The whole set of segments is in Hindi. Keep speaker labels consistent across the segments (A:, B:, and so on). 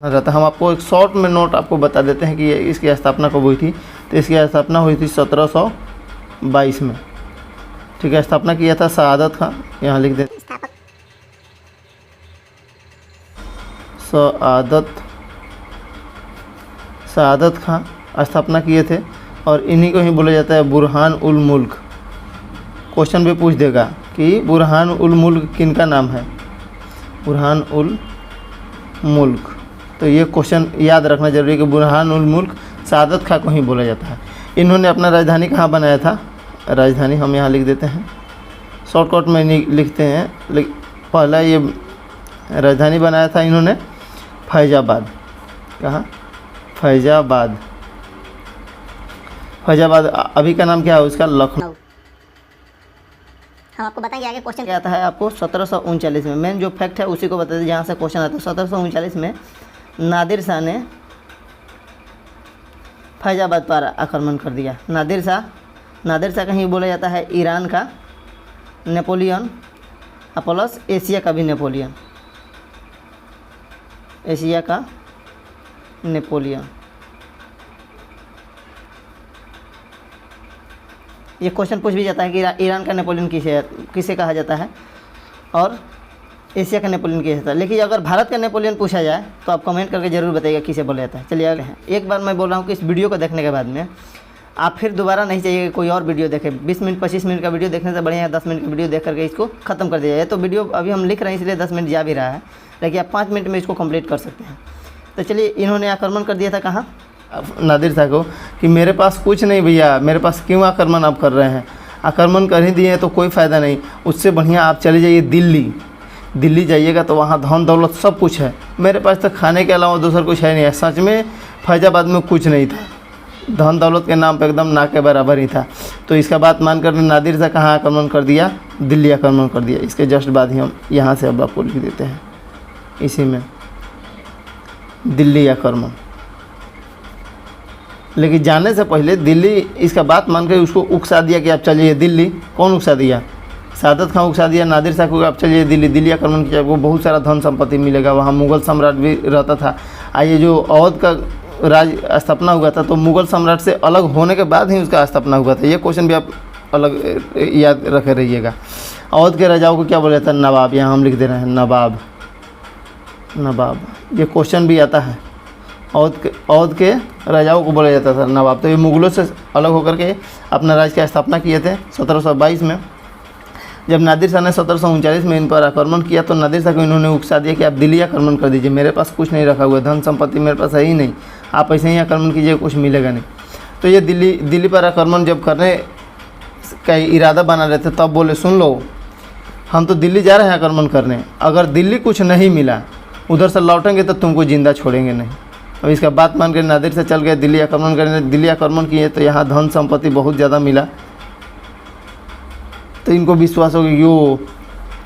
A: रहता है। हम आपको एक शॉर्ट में नोट आपको बता देते हैं कि ये इसकी स्थापना कब हुई थी। तो इसकी स्थापना हुई थी 1722 में। ठीक है, स्थापना किया था सआदत खां, यहाँ लिख देते सआदत खां स्थापना किए थे। और इन्हीं को ही बोला जाता है बुरहान उल मुल्क। क्वेश्चन भी पूछ देगा कि बुरहान उल मुल्क किनका नाम है, बुरहान उल मुल्क। तो ये क्वेश्चन याद रखना जरूरी है कि बुरहान उल मुल्क सआदत खां को ही बोला जाता है। इन्होंने अपना राजधानी कहाँ बनाया था, राजधानी हम यहाँ लिख देते हैं, शॉर्टकट में लिखते हैं। पहला ये राजधानी बनाया था इन्होंने फैजाबाद। कहाँ, फैजाबाद। फैजाबाद अभी का नाम क्या है उसका, लखनऊ।
B: हम आपको बताएंगे आगे क्वेश्चन
A: क्या आता है आपको 1739 में। मेन जो फैक्ट है उसी को बताते हैं जहाँ से क्वेश्चन आता है। 1739 में नादिर शाह ने फैजाबाद पर आक्रमण कर दिया। नादिर शाह कहीं बोला जाता है ईरान का नेपोलियन प्लस एशिया का भी नेपोलियन, एशिया का नेपोलियन। ये क्वेश्चन पूछ भी जाता है कि ईरान का नेपोलियन किसे कहा जाता है और एशिया का नेपोलियन किसे जाता है। लेकिन अगर भारत का नेपोलियन पूछा जाए तो आप कमेंट करके ज़रूर बताइएगा किसे बोला जाता है। चलिए आगे हैं। एक बार मैं बोल रहा हूँ कि इस वीडियो को देखने के बाद में आप फिर दोबारा नहीं चाहिए कोई और वीडियो देखें। 20 मिनट 25 मिनट का वीडियो देखने से बढ़िया है 10 मिनट का वीडियो देख करके इसको ख़त्म कर दिया जाए। तो वीडियो अभी हम लिख रहे हैं इसलिए 10 मिनट जा भी रहा है, लेकिन आप 5 मिनट में इसको कंप्लीट कर सकते हैं। तो चलिए, इन्होंने आक्रमण कर दिया था कहाँ, नादिर शाह को, कि मेरे पास कुछ नहीं भैया, मेरे पास क्यों आक्रमण आप कर रहे हैं, आक्रमण कर ही दिए तो कोई फ़ायदा नहीं, उससे बढ़िया आप चले जाइए दिल्ली जाइएगा तो वहाँ धन दौलत सब कुछ है, मेरे पास तो खाने के अलावा दूसरा कुछ है नहीं है। सच में फैजाबाद में कुछ नहीं था, धन दौलत के नाम पे एकदम ना के बराबर ही था। तो इसका बात मानकर नादिर शाह कहाँ आक्रमण कर दिया, दिल्ली आक्रमण कर दिया। इसके जस्ट बाद ही हम यहाँ से अब आपको लिख देते हैं इसी में दिल्ली आक्रमण। लेकिन जाने से पहले दिल्ली इसका बात मान कर उसको उकसा दिया कि आप चलिए दिल्ली। कौन उकसा दिया, सआदत खां उकसा दिया नादिर शाह को, आप चलिए दिल्ली आक्रमण किया, वो बहुत सारा धन संपत्ति मिलेगा, वहाँ मुग़ल सम्राट भी रहता था। आइए जो अवध का राज स्थापना हुआ था तो मुग़ल सम्राट से अलग होने के बाद ही उसका स्थापना हुआ था। ये क्वेश्चन भी आप अलग याद रखे रहिएगा। अवध के राजाओं को क्या बोला जाता है, नवाब। यहाँ हम लिख दे रहे हैं नवाब। ये क्वेश्चन भी आता है, अवध के राजाओं को बोला जाता था नवाब। तो ये मुग़लों से अलग होकर के अपना राज्य की स्थापना किए थे 1722 में। जब नादिर शाह ने 1739 में इन पर आक्रमण किया तो नादिर शाह को इन्होंने उकसा दिया कि आप दिल्ली आक्रमण कर दीजिए, मेरे पास कुछ नहीं रखा हुआ, धन संपत्ति मेरे पास है ही नहीं, आप ऐसे ही आक्रमण कीजिए, कुछ मिलेगा नहीं। तो ये दिल्ली पर आक्रमण जब करने का इरादा बना रहे थे तब बोले, सुन लो हम तो दिल्ली जा रहे हैं आक्रमण करने, अगर दिल्ली कुछ नहीं मिला उधर से लौटेंगे तो तुमको जिंदा छोड़ेंगे नहीं। अब इसका बात मान कर नादिर से चल गए दिल्ली आक्रमण करने। दिल्ली आक्रमण किए तो यहाँ धन संपत्ति बहुत ज़्यादा मिला। तो इनको विश्वास हो गया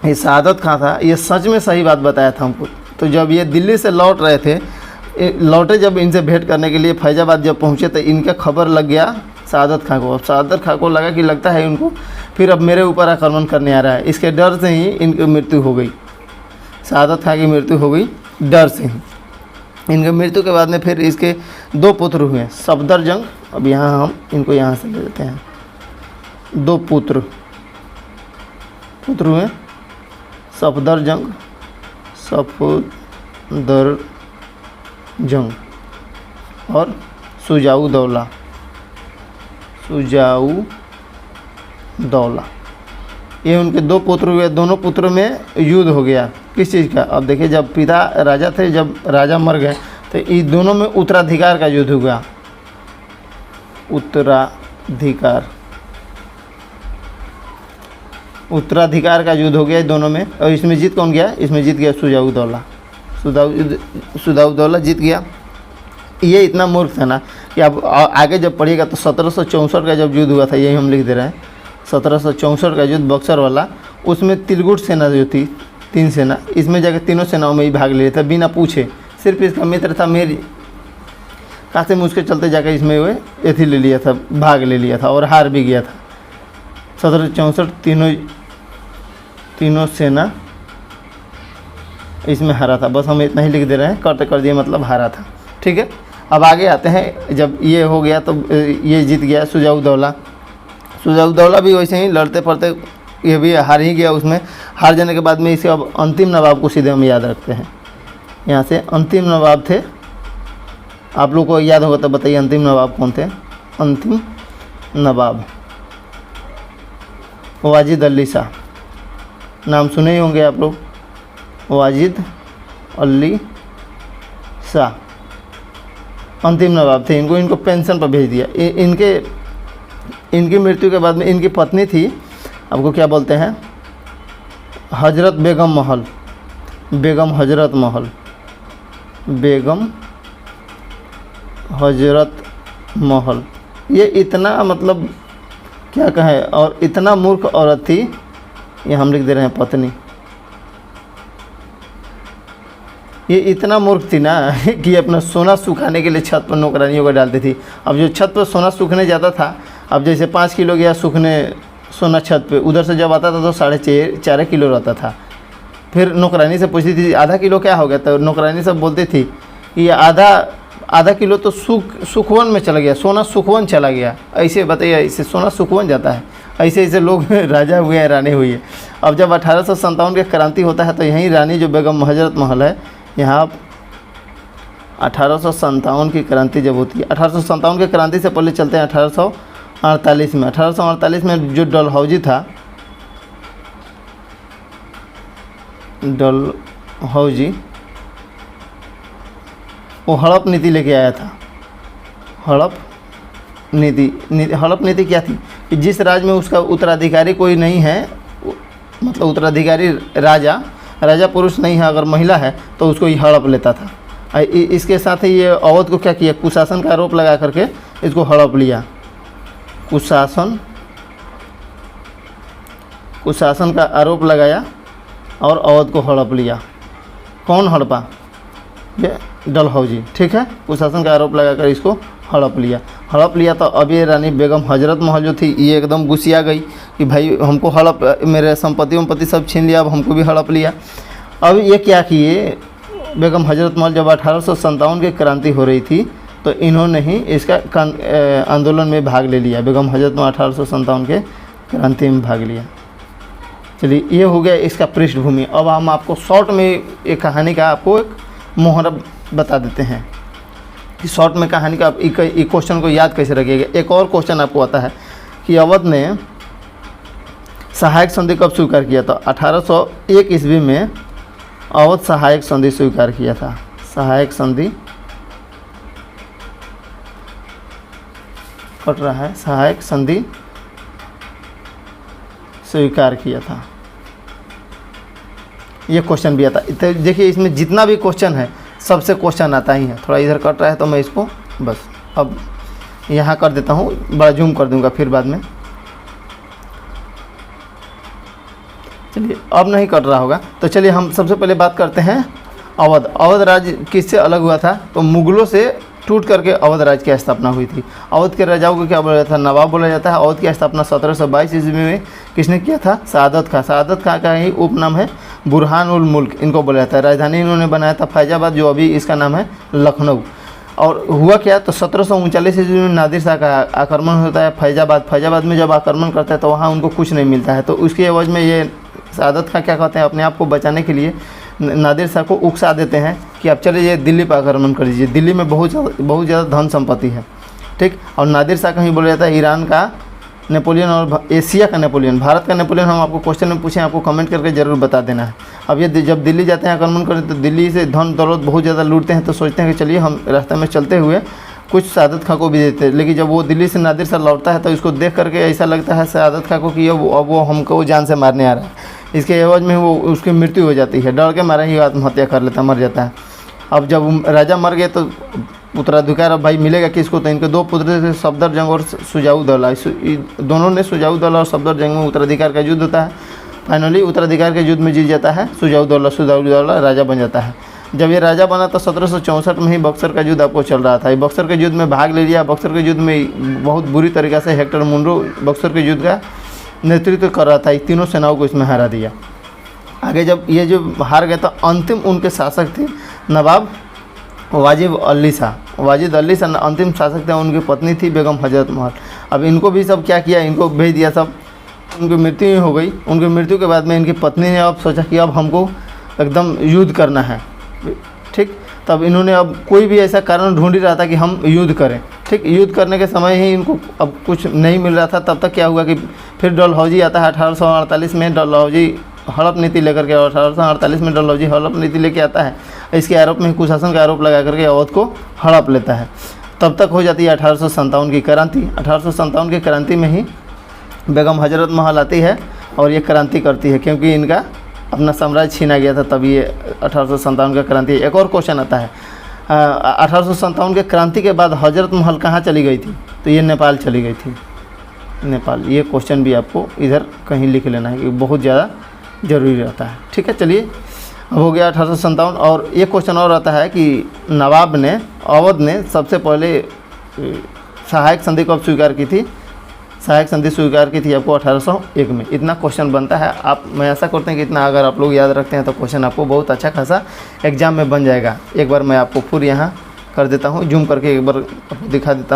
A: ये सआदत खां था, ये सच में सही बात बताया था हमको। तो जब ये दिल्ली से लौट रहे थे, लौटे जब इनसे भेंट करने के लिए फैजाबाद जब पहुँचे तो इनका खबर लग गया सआदत खां को। अब सआदत खां को लगा कि लगता है उनको फिर अब मेरे ऊपर आक्रमण करने आ रहा है। इसके डर से ही इनकी मृत्यु हो गई, सआदत खां की मृत्यु हो गई डर से ही। इनके मृत्यु के बाद में फिर इसके 2 पुत्र हुए, सफदरजंग। अब यहाँ हम इनको यहाँ से ले लेते हैं, 2 पुत्र हुए, सफदरजंग और सुजाऊ दौला। ये उनके 2 पुत्र हुए। दोनों पुत्रों में युद्ध हो गया। किस चीज़ का, अब देखिए जब पिता राजा थे, जब राजा मर गए तो इन दोनों में उत्तराधिकार का युद्ध हुआ। उत्तराधिकार का युद्ध हो गया दोनों में। और इसमें जीत कौन गया, इसमें जीत गया सुजाऊ दौला जीत गया। ये इतना मूर्ख था ना कि अब आगे जब पढ़िएगा तो 1764 का जब युद्ध हुआ था, यही हम लिख दे रहे हैं 1764 का युद्ध बक्सर वाला, उसमें तिलगुट सेना जो थी 3 सेना, इसमें जाकर तीनों सेनाओं में ही भाग ले लिया था बिना पूछे। सिर्फ इसका मित्र था मेरी, कासिम, उसके चलते जाकर इसमें वो एथी ले लिया था, भाग ले लिया था और हार भी गया था। 1764 तीनों सेना इसमें हारा था। बस हम इतना ही लिख दे रहे हैं, कट कर दिए मतलब हारा था। ठीक है, अब आगे आते हैं। जब ये हो गया तो ये जीत गया सुजाउद्दौला। सुजाउद्दौला भी वैसे ही लड़ते पड़ते ये भी हार ही गया। उसमें हार जाने के बाद में इसे अब अंतिम नवाब को सीधे हम याद रखते हैं। यहाँ से अंतिम नवाब थे, आप लोग को याद होगा तो बताइए अंतिम नवाब कौन थे। अंतिम नवाब वाजिद अली शाह, नाम सुने ही होंगे आप लोग। वाजिद अली शाह अंतिम नवाब थे। इनको पेंशन पर भेज दिया। इनकी मृत्यु के बाद में इनकी पत्नी थी, आपको क्या बोलते हैं, हजरत बेगम महल, बेगम हजरत महल, बेगम हजरत महल। ये इतना मतलब क्या कहें, और इतना मूर्ख औरत थी, ये हम लिख दे रहे हैं पत्नी। ये इतना मूर्ख थी ना कि अपना सोना सुखाने के लिए छत पर नौकरानियों को डालती थी। अब जो छत पर सोना सूखने जाता था, अब जैसे 5 किलो गया सूखने सोना छत पे, उधर से जब आता था तो 4.5 किलो रहता था। फिर नौकरानी से पूछती थी आधा किलो क्या हो गया, तो नौकरानी सब बोलती थी कि ये आधा किलो तो सुखवन में चला गया, सोना सुखवन चला गया। ऐसे बताइए, इससे सोना सुखवन जाता है। ऐसे ऐसे लोग राजा हुए हैं, रानी हुई है। अब जब 1857 के क्रांति होता है तो यहीं रानी जो बेगम हजरत महल है, यहाँ 1857 की क्रांति जब होती है, 1857 की क्रांति से पहले चलते हैं 1848 में। 1848 में जो डलहौजी था, डलहौजी वो हड़प नीति लेके आया था। हड़प नीति क्या थी कि जिस राज्य में उसका उत्तराधिकारी कोई नहीं है, मतलब उत्तराधिकारी राजा पुरुष नहीं है, अगर महिला है तो उसको ये हड़प लेता था। इसके साथ ही ये अवध को क्या किया, कुशासन का आरोप लगा करके इसको हड़प लिया। कुशासन का आरोप लगाया और अवध को हड़प लिया। कौन हड़पा, ये डलहौजी। ठीक है, कुशासन का आरोप लगाकर इसको हड़प लिया। तो अब ये रानी बेगम हजरत महल जो थी, ये एकदम गुस्सिया गई कि भाई हमको हड़प, मेरे संपत्ति सब छीन लिया, अब हमको भी हड़प लिया। अब ये क्या किए, बेगम हजरत महल जब 1857 की क्रांति हो रही थी तो इन्होंने ही इसका आंदोलन में भाग ले लिया। बेगम हजरत महल 1857 के क्रांति में भाग लिया। चलिए, ये हो गया इसका पृष्ठभूमि। अब हम आपको शॉर्ट में एक कहानी का आपको एक मोहरा बता देते हैं कि शॉर्ट में कहानी का आप एक क्वेश्चन को याद कैसे रखिएगा। एक और क्वेश्चन आपको आता है कि अवध ने सहायक संधि कब स्वीकार किया था। 1801 ईस्वी में अवध सहायक संधि स्वीकार किया था। सहायक संधि कट रहा है, सहायक संधि स्वीकार किया था। ये क्वेश्चन भी आता है। तो देखिए, इसमें जितना भी क्वेश्चन है सबसे क्वेश्चन आता ही है। थोड़ा इधर कट रहा है तो मैं इसको बस अब यहाँ कर देता हूँ, बड़ा जूम कर दूंगा फिर बाद में। चलिए, अब नहीं कट रहा होगा तो चलिए हम सबसे पहले बात करते हैं अवध राज्य किससे अलग हुआ था। तो मुगलों से टूट करके अवध राज्य की स्थापना हुई थी। अवध के राजाओं को क्या बोला जाता है, नवाब बोला जाता है। अवध की स्थापना 1722 ईस्वी में किसने किया था, सआदत खां। सआदत खां का ही उपनाम है बुरहान उल मुल्क, इनको बोला जाता है। राजधानी इन्होंने बनाया था फैजाबाद, जो अभी इसका नाम है लखनऊ। और हुआ क्या, तो 1739 ईस्वी में नादिर शाह का आक्रमण होता है फैजाबाद में। जब आक्रमण करता है तो वहाँ उनको कुछ नहीं मिलता है, तो उसकी एवज में ये सआदत खां क्या कहते हैं, अपने आप को बचाने के लिए नादिर शाह को उकसा देते हैं कि आप चलिए दिल्ली पर आक्रमण कर दीजिए, दिल्ली में बहुत ज़्यादा धन संपत्ति है। ठीक, और नादिर शाह कहीं बोला जाता है ईरान का नेपोलियन और एशिया का नेपोलियन, भारत का नेपोलियन। हम आपको क्वेश्चन में पूछें, आपको कमेंट करके ज़रूर बता देना है। अब ये जब दिल्ली जाते हैं आक्रमण करते, तो दिल्ली से धन दौलत बहुत ज़्यादा लूटते हैं, तो सोचते हैं कि चलिए हम रास्ते में चलते हुए कुछ सआदत खां को भी देते हैं। लेकिन जब वो दिल्ली से नादिर शाह लौटता है तो इसको देख करके ऐसा लगता है सआदत खां को कि अब वो हमको जान से मारने आ रहा है। इसके एवज में वो उसकी मृत्यु हो जाती है, डर के मारे ही आत्महत्या कर लेता, मर जाता है। अब जब राजा मर गए तो उत्तराधिकार अब भाई मिलेगा किसको, तो इनके 2 पुत्र थे, सफदरजंग और सुजाउद्दौला। दोनों ने सुजाउद्दौला और सफदरजंग में उत्तराधिकार का युद्ध होता है। फाइनली उत्तराधिकार के युद्ध में जीत जाता है सुजाउद्दौला राजा बन जाता है। जब ये राजा बना तो 1764 में ही बक्सर का युद्ध आपको चल रहा था। बक्सर के युद्ध में भाग ले लिया। बक्सर के युद्ध में बहुत बुरी तरीक़ा से हेक्टर मुनरो बक्सर के युद्ध का नेतृत्व कर रहा था। तीनों सेनाओं को इसमें हरा दिया।
B: आगे जब ये जो हार गए तो अंतिम उनके शासक थे नवाब वाजिद अली शाह। वाजिद अली शाह अंतिम शासक थे, उनकी पत्नी थी बेगम हजरत महल। अब इनको भी सब क्या किया, इनको भेज दिया सब, उनकी मृत्यु ही हो गई। उनकी मृत्यु के बाद में इनकी पत्नी ने अब सोचा कि अब हमको एकदम युद्ध करना है, ठीक। तब इन्होंने अब कोई भी ऐसा कारण ढूंढ ही रहा था कि हम युद्ध करें, ठीक। युद्ध करने के समय ही इनको अब कुछ नहीं मिल रहा था। तब तक क्या हुआ कि फिर डलहौजी आता है 1848 में। डलहौजी हड़प नीति लेकर के 1848 में डलहौजी हड़प नीति लेके आता है। इसके आरोप में कुशासन का आरोप लगा करके अवध को हड़प लेता है। तब तक हो जाती है 1857 की क्रांति। 1857 की क्रांति में ही बेगम हजरत महल आती है और ये क्रांति करती है, क्योंकि इनका अपना साम्राज्य छीना गया था। तभी ये 1857 का क्रांति। एक और क्वेश्चन आता है 1857 के क्रांति के बाद हजरत महल कहाँ चली गई थी, तो ये नेपाल चली गई थी, नेपाल। ये क्वेश्चन भी आपको इधर कहीं लिख लेना है कि बहुत ज़्यादा ज़रूरी रहता है, ठीक है। चलिए अब हो गया 1857। और एक क्वेश्चन और आता है कि नवाब ने, अवध ने सबसे पहले सहायक संधि कब स्वीकार की थी। सहायक संधि स्वीकार की थी आपको 1801 में। इतना क्वेश्चन बनता है। आप, मैं ऐसा करते हैं कि इतना अगर आप लोग याद रखते हैं तो क्वेश्चन आपको बहुत अच्छा खासा एग्जाम में बन जाएगा। एक बार मैं आपको फिर यहाँ कर देता हूँ, जूम करके एक बार दिखा देता हूँ।